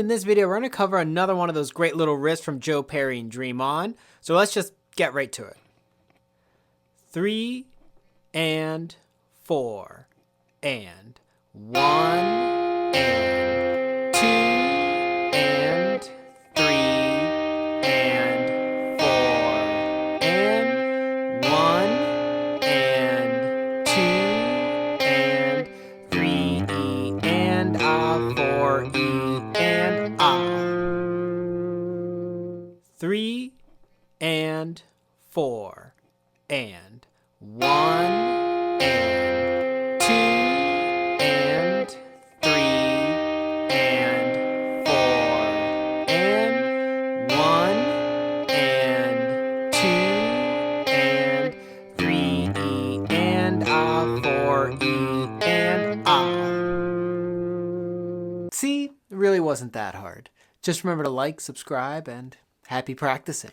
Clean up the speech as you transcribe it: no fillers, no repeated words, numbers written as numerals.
in this video, we're going to cover another one of those great little riffs from Joe Perry and Dream On. So let's just get right to it. 3 and 4 and 1 and 2 and 3 and 4 and 1 and 2 and 3 E and A 4 E and A. 3 and 4 and 1 and 2 and 3 and 4 and 1 and 2 and 3 E and A 4 E and A. See, it really wasn't that hard. Just remember to like, subscribe, and happy practicing.